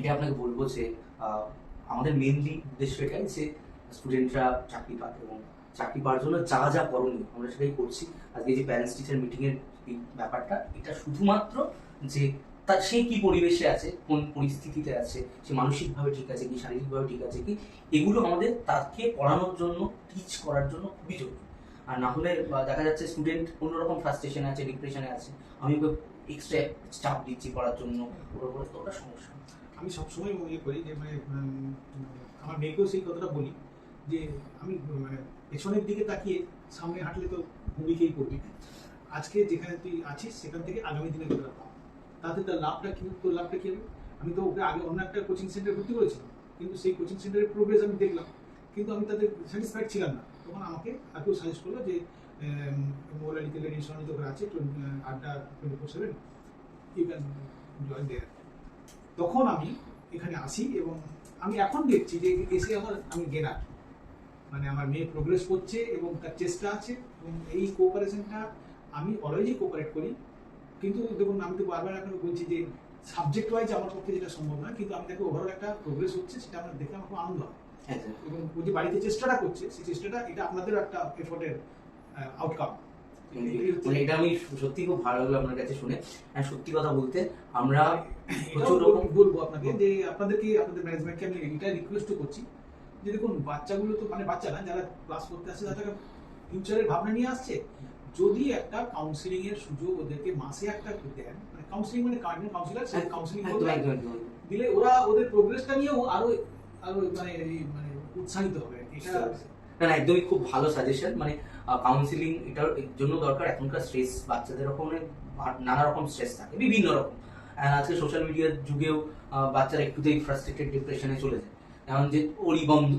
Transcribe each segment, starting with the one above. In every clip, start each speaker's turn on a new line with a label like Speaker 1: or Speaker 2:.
Speaker 1: এটা আপনাকে বলবো যে আমাদের মেনলি উদ্দেশ্য এটাই যে স্টুডেন্টরা চাকরি পাক এবং চাকরি পাওয়ার জন্য যা যা করণীয় আমরা সেটাই করছি। আজকে যে প্যারেন্টস টিচার মিটিংয়ের এই ব্যাপারটা, এটা শুধুমাত্র যে তার সে কি পরিবেশে আছে, কোন পরিস্থিতিতে আছে, সে মানসিকভাবে ঠিক আছে কি, শারীরিকভাবে ঠিক আছে কি, এগুলো আমাদের তাকে পড়ানোর জন্য, টিচ করার জন্য খুবই জরুরি। আর না হলে দেখা যাচ্ছে স্টুডেন্ট অন্যরকম ফ্রাস্ট্রেশনে আছে, ডিপ্রেশনে আছে, আমি ওকে এক্সট্রা চাপ দিচ্ছি পড়ার জন্য, ওর উপরে তো ওটা সমস্যা।
Speaker 2: আমি সবসময় মনে করি যে আমার মেয়েকেও সেই কথাটা বলি যে আমি পেছনের দিকে তাকিয়ে সামনে হাঁটলে তো ভূমিকেই করবি। আজকে যেখানে তুই আছিস সেখান থেকে আগামী দিনে তোরা পাবো, তাতে তার লাভটা কি, তোর লাভটা কি হবে? আমি তো ওকে আগে অন্য একটা কোচিং সেন্টারে ভর্তি করেছিলাম, কিন্তু সেই কোচিং সেন্টারের প্রোগ্রেস আমি দেখলাম, কিন্তু আমি তাদের স্যাটিসফাইড ছিলাম না। তখন আমাকে আর কেউ সাজেস্ট করলো যে মোরালিতে লেডি সনিত করে আছে আড্ডা 24/7, ইউ ক্যান জয়েন দেয়ার। তখন আমি এখানে আসি এবং আমি এখন দেখছি যে এসে আমি গেনার, আমার মেয়ে প্রোগ্রেস করছে এবং তার চেষ্টা আছে, এবং এই কোঅপারেশনটা আমি অলওয়েজই কোঅপারেট করি। কিন্তু দেখুন, আমি তো বারবার আপনাকে বলছি যে সাবজেক্ট ওয়াইজ আমার পক্ষে যেটা সম্ভব নয়, কিন্তু আমি দেখো ওভারঅল একটা প্রোগ্রেস হচ্ছে, সেটা আমার দেখে আমার খুব আনন্দ হয়। এবং ও যে বাড়িতে চেষ্টাটা করছে, সেই চেষ্টাটা এটা আপনাদের একটা এফোর্টের আউটকাম।
Speaker 1: এটা আমি সত্যি খুব ভালো লাগলো আপনার কাছে শুনে। সত্যি কথা বলতে আমরা
Speaker 2: বলবো আপনাকে যে আপনাদের ম্যানেজমেন্টকে আমি এটা রিকোয়েস্ট করছি যে দেখুন, বাচ্চাগুলো তো বাচ্চা না, যারা ক্লাস করতে আসছে তারা ফিউচারের ভাবনা নিয়ে আসছে। যদি একটা কাউন্সিলিং এর সুযোগ ওদেরকে মাসে একটা দেন, কাউন্সিলিং কাউন্সিলর কাউন্সিলিং দিলে ওরা ওদের প্রোগ্রেসটা নিয়েও আরো আরো উৎসাহিত হবে। এটা
Speaker 1: না, একদমই খুব ভালো সাজেশন। কাউন্সিলিং এটার জন্য দরকার। এখনকার স্ট্রেস বাচ্চাদের নানা রকম স্ট্রেস থাকে, বিভিন্ন রকম। আজকে সোশ্যাল মিডিয়ার যুগেও বাচ্চারা একটুতেই ফ্রাস্ট্রেটেড, ডিপ্রেশনে চলে যায়। এমন যে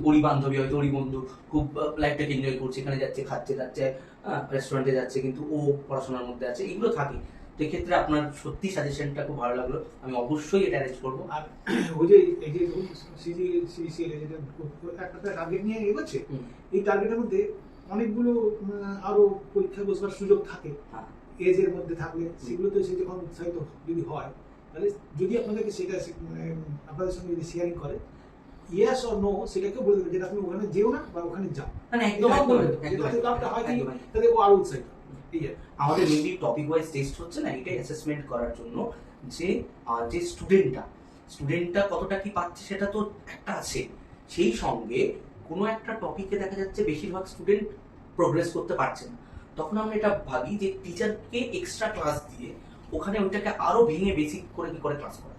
Speaker 1: ওরই বান্ধবী, হয়তো ওরই বন্ধু খুব লাইফটাকে এনজয় করছে, এখানে যাচ্ছে, খাচ্ছে, যাচ্ছে, রেস্টুরেন্টে যাচ্ছে, কিন্তু ও পড়াশোনার মধ্যে আছে, এগুলো থাকে। তো এক্ষেত্রে আপনার সত্যি সাজেশনটা খুব ভালো লাগলো, আমি অবশ্যই এটা অ্যারেঞ্জ করবো।
Speaker 2: আর ওই যে এই যে সিজিসিএল একটা টার্গেট নিয়ে এগোচ্ছে, এই টার্গেটের মধ্যে অনেকগুলো আরো পরীক্ষা বসবার সুযোগ থাকে এজের মধ্যে থাকলে, সেগুলোতে সে যখন উৎসাহিত যদি হয়, তাহলে যদি আপনাদেরকে সেটা আপনাদের সঙ্গে যদি শেয়ারিং করে, ইয়েস অর নো সেটাকে বলে দেবে, যেটা আপনি ওখানে যেও না বা ওখানে যাও, তাহলে ও আরো উৎসাহিত।
Speaker 1: আমাদের মেনলি টপিক ওয়াইজ টেস্ট হচ্ছে না, এটাই অ্যাসেসমেন্ট করার জন্য যে যে স্টুডেন্টটা কতটা কি পাচ্ছে, সেটা তো একটা আছে। সেই সঙ্গে কোনো একটা টপিকে দেখা যাচ্ছে বেশিরভাগ স্টুডেন্ট প্রোগ্রেস করতে পারছে না, তখন আমরা এটা ভাবি যে টিচারকে এক্সট্রা ক্লাস দিয়ে ওখানে ওইটাকে আরো ভেঙে বেসিক করে কি করে ক্লাস করা